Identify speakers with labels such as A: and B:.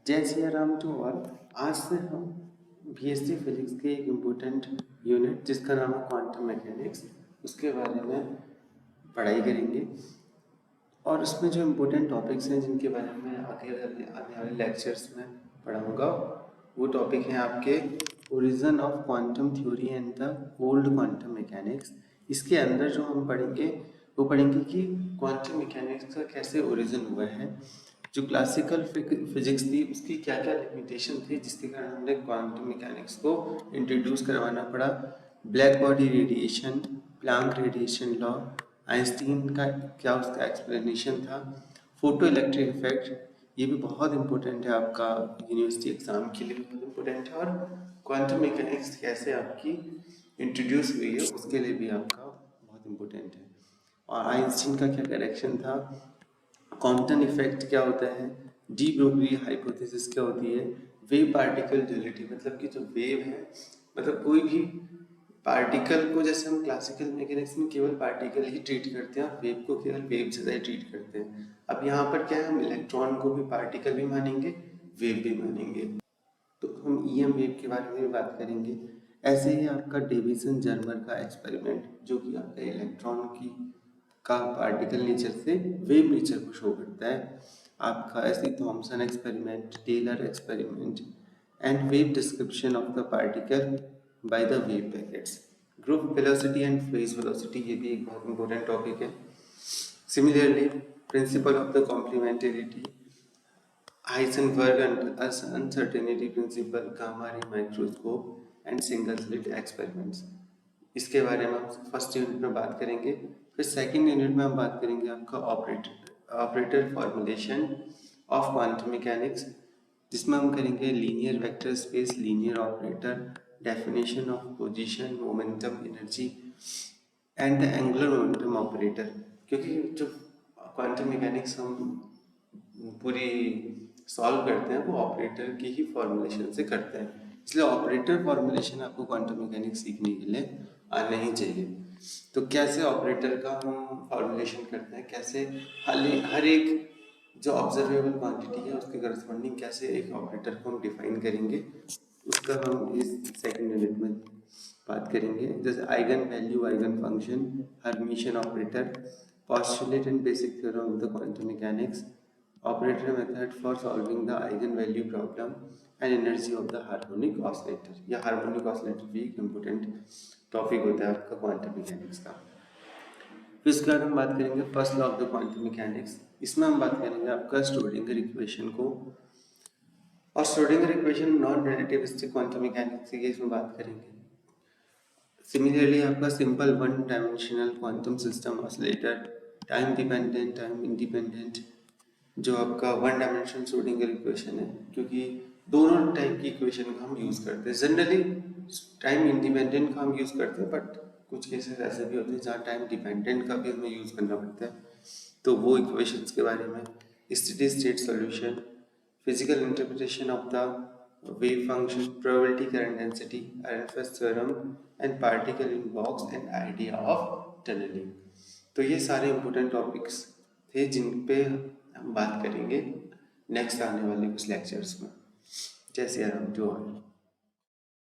A: जय Siya Ram to all. आज से हम बीएससी फिजिक्स के एक इम्पोर्टेंट यूनिट जिसका नाम है क्वांटम मैकेनिक्स, उसके बारे में पढ़ाई करेंगे। और उसमें जो इम्पोर्टेंट टॉपिक्स हैं जिनके बारे में आगे आने वाले लेक्चर्स में पढ़ाऊँगा, वो टॉपिक हैं आपके origin of quantum theory and the old quantum mechanics. इसके अंदर जो हम पढ़ेंगे वो पढ़ेंगे कि क्वांटम मैकेनिक्स का कैसे ओरिजिन हुआ है, जो क्लासिकल फिजिक्स थी उसकी क्या क्या लिमिटेशन थी जिसके कारण हमने क्वांटम मैकेनिक्स को इंट्रोड्यूस करवाना पड़ा, black body radiation, Planck radiation law, Einstein का क्या उसका एक्सप्लेनेशन था, फोटो इलेक्ट्रिक इफेक्ट, ये भी बहुत इंपॉर्टेंट है आपका यूनिवर्सिटी एग्जाम के लिए, बहुत इंपॉर्टेंट है। और क्वांटम मैकेनिक्स कैसे आपकी इंट्रोड्यूस हुई है उसके लिए भी आपका बहुत इंपॉर्टेंट है। और आइंस्टीन का क्या करेक्शन था, कॉम्पटन इफेक्ट क्या होता है, डी ब्रोगली हाइपोथेसिस क्या होती है, वेव पार्टिकल ड्यूअलिटी, मतलब कि जो वेव है, मतलब कोई भी पार्टिकल को, जैसे हम क्लासिकल मैकेनिक्स में केवल पार्टिकल ही ट्रीट करते हैं और वेव को केवल वेव से ही ट्रीट करते हैं। अब यहाँ पर क्या है, हम इलेक्ट्रॉन को भी पार्टिकल भी मानेंगे, वेव भी मानेंगे। तो हम ईएम वेव के बारे में भी बात करेंगे। ऐसे ही आपका डेविसन जर्मर का एक्सपेरिमेंट, जो कि आपका इलेक्ट्रॉन की का पार्टिकल नेचर से वेव नेचर को शो करता है। आपका ऐसे Thomson experiment, Taylor experiment and wave description of the particle by the wave packets, group velocity and phase velocity, ये भी एक बहुत इंपॉर्टेंट टॉपिक है। Similarly principle of the complementarity, Heisenberg uncertainty principle, gamma ray microscope and single slit experiments, इसके बारे में हम first unit में बात करेंगे। फिर सेकंड यूनिट में हम बात करेंगे आपका operator formulation of quantum mechanics, जिसमें हम करेंगे linear vector space, linear operator, definition of position, momentum, energy and the angular momentum operator. क्योंकि जो क्वांटम मैकेनिक्स हम पूरी सॉल्व करते हैं वो ऑपरेटर की ही फॉर्मुलेशन से करते हैं, इसलिए ऑपरेटर फॉर्मुलेशन आपको क्वांटम मैकेनिक्स सीखने के लिए आना ही चाहिए। तो कैसे ऑपरेटर का हम फॉर्मुलेशन करते हैं, कैसे हर एक जो ऑब्जर्वेबल क्वांटिटी है उसके करस्पॉन्डिंग कैसे एक ऑपरेटर को हम डिफाइन करेंगे, उसका हम इस सेकंड यूनिट में बात करेंगे। जैसे eigen value, eigen function, Hermitian operator, postulate and basic theorem of the quantum mechanics, operator method for solving the eigenvalue problem and energy of the harmonic oscillator। या हार्मोनिक ऑसिलेटर भी एक important topic होता है आपका quantum mechanics का। फिर इसके बाद हम बात करेंगे first law of the quantum mechanics, इसमें हम बात करेंगे आपका श्रोडिंगर इक्वेशन को, और Schrodinger equation non relativistic quantum mechanics की इसमें बात करेंगे। सिमिलरली आपका simple one dimensional quantum system oscillator, time dependent, time independent, जो आपका वन डायमेंशनल श्रोडिंगर इक्वेशन है, क्योंकि दोनों टाइप की इक्वेशन का हम यूज़ करते हैं। जनरली टाइम इंडिपेंडेंट का हम यूज़ करते हैं, बट कुछ केसेस ऐसे भी होते हैं जहाँ टाइम डिपेंडेंट का भी हमें यूज़ करना पड़ता है। तो वो इक्वेशंस के बारे में, steady state solution, physical interpretation of the wave function, probability, current density, Ehrenfest theorem and particle in box and idea of tunneling। तो ये सारे इम्पोर्टेंट टॉपिक्स थे जिन पे हम बात करेंगे नेक्स्ट आने वाले कुछ लेक्चर्स में। जय सिया राम टू ऑल।